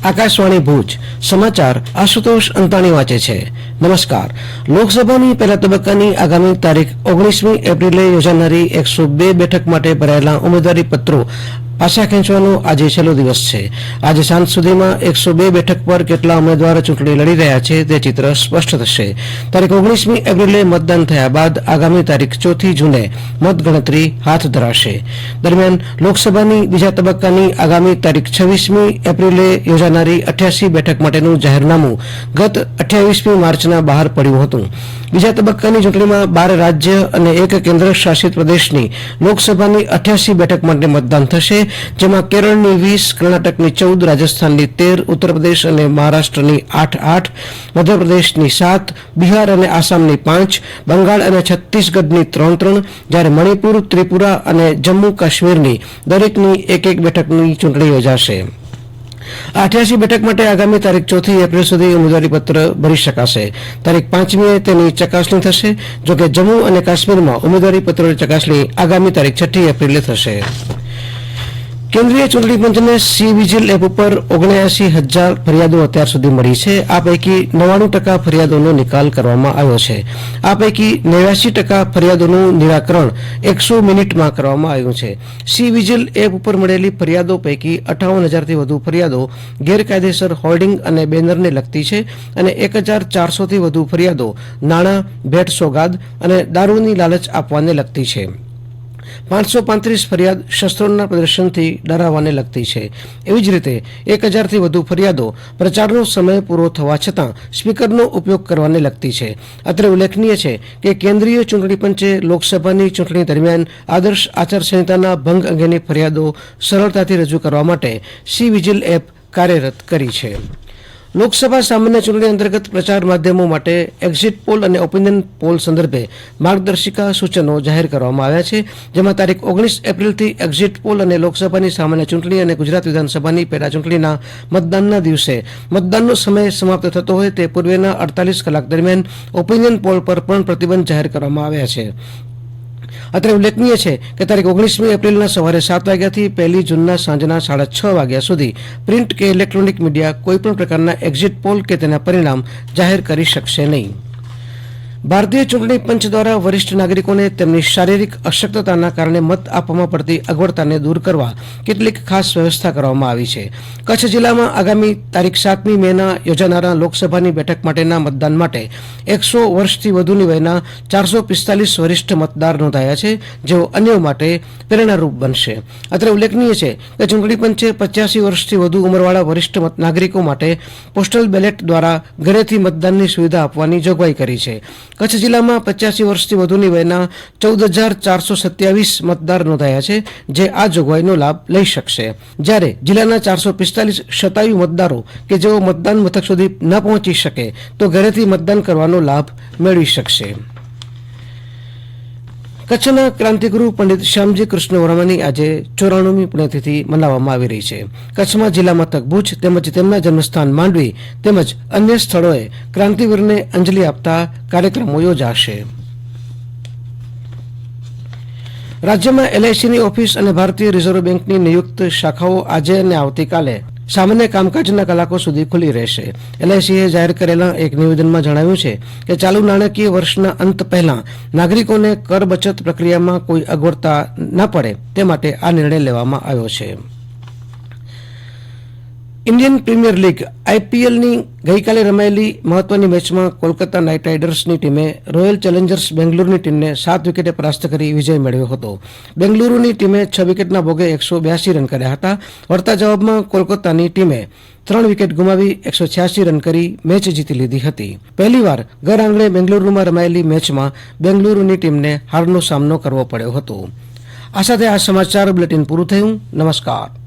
આકાશવાણી ભુજ સમાચાર આશુતોષ અંતાણી વાંચે છે. નમસ્કાર. લોકસભાની પહેલા તબક્કાની આગામી તારીખ 19મી એપ્રિલે યોજાનારી 102 બેઠક માટે ભરાયેલા ઉમેદવારી પત્રો પાછા ખેંચવાનો આજે છેલ્લો દિવસ છે. આજે સાંજ સુધીમાં 102 બેઠક પર કેટલા ઉમેદવાર ચૂંટણી લડી રહ્યા છે તે ચિત્ર સ્પષ્ટ થશે. તારીખ 19મી એપ્રિલે મતદાન થયા બાદ આગામી તારીખ 4 જૂને મતગણતરી હાથ ધરાશે. દરમિયાન લોકસભાની બીજા તબક્કાની આગામી તારીખ 26મી એપ્રિલે યોજાનારી 88 બેઠક માટેનું જાહેરનામું ગત 28મી માર્ચના બહાર પડ્યું હતું. બીજા તબક્કાની ચૂંટણીમાં 12 રાજ્ય અને 1 કેન્દ્ર શાસિત પ્રદેશની લોકસભાની 88 બેઠક માટે મતદાન થશે, જેમાં કેરળની 20, કર્ણાટકની 14, રાજસ્થાનની 13, ઉત્તર પ્રદેશ અને મહારાષ્ટ્રની 8, મધ્યપ્રદેશની 7, બિહાર અને આસામની 5, બંગાળ અને છત્તીસગઢની 3, જ્યારે મણિપુર, ત્રિપુરા અને જમ્મુ કાશ્મીરની દરેકની 1 બેઠકની ચૂંટણી યોજાશે. 88 બેઠક માટે આગામી તારીખ 4 એપ્રિલ સુધી ઉમેદવારીપત્ર ભરી શકાશે. તારીખ 5મીએ તેની ચકાસણી થશે. જોકે જમ્મુ અને કાશ્મીરમાં ઉમેદવારીપત્રોની ચકાસણી આગામી તારીખ 6 એપ્રિલે થશે. કેન્દ્રીય ચૂંટણી પંચને સી-વિજિલ એપ ઉપર 79,000 ફરિયાદો અત્યાર સુધી મળી છે. આ પૈકી 99% ફરિયાદોનો નિકાલ કરવામાં આવ્યો છે. આ પૈકી 89% ફરિયાદોનું નિરાકરણ 100 મિનિટમાં કરવામાં આવ્યું છે. સી-વિજિલ એપ ઉપર મળેલી ફરિયાદો પૈકી 58,000થી વધુ ફરિયાદો ગેરકાયદેસર હોર્ડિંગ અને બેનરને લગતી છે અને 1,400થી વધુ ફરિયાદો નાણાં, ભેટ સોગાદ અને દારૂની લાલચ આપવાને લગતી છે. 535 ફરિયાદ શસ્ત્રોના પ્રદર્શનથી ડરાવવાને લગતી છે. એવી જ રીતે 1,000થી વધુ ફરિયાદો પ્રચારનો સમય પૂરો થવા છતાં સ્પીકરનો ઉપયોગ કરવાને લગતી છે. અત્રે ઉલ્લેખનીય છે કે કેન્દ્રીય ચૂંટણી પંચે લોકસભાની ચૂંટણી દરમિયાન આદર્શ આચારસંહિતાના ભંગ અંગેની ફરિયાદો સરળતાથી રજૂ કરવા માટે સી-વિજિલ એપ કાર્યરત કરી છે. લોકસભા સામાન્ય ચૂંટણી અંતર્ગત પ્રચાર માધ્યમો માટે એક્ઝિટ પોલ અને ઓપિનિયન પોલ સંદર્ભે માર્ગદર્શિકા સૂચનો જાહેર કરવામાં આવ્યા છે, જેમાં તારીખ 19 એપ્રિલથી એક્ઝિટ પોલ અને લોકસભાની સામાન્ય ચૂંટણી અને ગુજરાત વિધાનસભાની પેટા ચૂંટણીના મતદાનના દિવસે મતદાનનો સમય સમાપ્ત થતો હોય તે પૂર્વેના 48 કલાક દરમિયાન ઓપિનિયન પોલ પર પણ પ્રતિબંધ જાહેર કરવામાં આવ્યા છે. અત્રે ઉલ્લેખનીય છે કે તારીખ 19મી એપ્રિલના સવારે 7 વાગ્યાથી 1 જૂનના સાંજના 6:30 વાગ્યા સુધી પ્રિન્ટ કે ઇલેક્ટ્રોનિક મીડિયા કોઈપણ પ્રકારના એક્ઝિટ પોલ કે તેના પરિણામ જાહેર કરી શકશે નહીં. ભારતીય ચૂંટણી પંચ દ્વારા વરિષ્ઠ નાગરિકોને તેમની શારીરિક અશક્તતાના કારણે મત આપવામાં પડતી અગવડતાને દૂર કરવા કેટલીક ખાસ વ્યવસ્થા કરવામાં આવી છે. કચ્છ જિલ્લામાં આગામી તારીખ 7મી મેના યોજાનારા લોકસભાની બેઠક માટેના મતદાન માટે 100 વર્ષથી વધુની વયના 445 વરિષ્ઠ મતદાર નોંધાયા છે, જેઓ અન્યો માટે પ્રેરણારૂપ બનશે. અત્રે ઉલ્લેખનીય છે કે ચૂંટણી પંચે 85 વર્ષથી વધુ ઉંમરવાળા વરિષ્ઠ નાગરિકો માટે પોસ્ટલ બેલેટ દ્વારા ઘરેથી મતદાનની સુવિધા આપવાની જોગવાઈ કરી છે. કચ્છ જિલ્લામાં 85 વર્ષથી વધુની વયના 14,427 મતદાર નોંધાયા છે, જે આ જોગવાઈનો લાભ લઈ શકશે. જ્યારે જિલ્લાના 445 શતાયુ મતદારો કે જેઓ મતદાન મથક સુધી ન પહોંચી શકે તો ઘરેથી મતદાન કરવાનો લાભ મેળવી શકશે. કચ્છના ક્રાંતિગુરુ પંડિત શ્યામજી કૃષ્ણ વર્માની આજે 94મી પુણ્યતિથિ મનાવવામાં આવી રહી છે. કચ્છમાં જિલ્લા મથક ભુજ તેમજ તેમના જન્મસ્થાન માંડવી તેમજ અન્ય સ્થળોએ ક્રાંતિવીરને અંજલિ આપતા કાર્યક્રમો યોજાશે. રાજ્યમાં એલઆઈસીની ઓફિસ અને ભારતીય રિઝર્વ બેંકની નિયુક્ત શાખાઓ આજે અને આવતીકાલે સામાન્ય કામકાજના કલાકો સુધી ખુલ્લી રહેશે. એલઆઈસીએ જાહેર કરેલા એક નિવેદનમાં જણાવ્યું છે કે ચાલુ નાણાકીય વર્ષના અંત પહેલા નાગરિકોને કર બચત પ્રક્રિયામાં કોઈ અગવડતા ન પડે તે માટે આ નિર્ણય લેવામાં આવ્યો છે. ઇન્ડિયન પ્રીમિયર લીગ આઈપીએલની ગઈકાલે રમાયેલી મહત્વની મેચમાં કોલકાતા નાઇટ રાઇડર્સની ટીમે રોયલ ચેલેન્જર્સ બેંગ્લુરુની ટીમને 7 વિકેટે પરાસ્ત કરી વિજય મેળવ્યો હતો. બેંગ્લુરુની ટીમે 6 વિકેટના ભોગે 182 રન કર્યા હતા. વળતા જવાબમાં કોલકાતાની ટીમે 3 વિકેટ ગુમાવી 186 રન કરી મેચ જીતી લીધી હતી. પહેલીવાર ઘર આંગણે બેંગ્લુરુમાં રમાયેલી મેચમાં બેંગ્લુરુની ટીમને હારનો સામનો કરવો પડ્યો હતો. આ સાથે આ સમાચાર બુલેટિન પૂરું થયું. નમસ્કાર.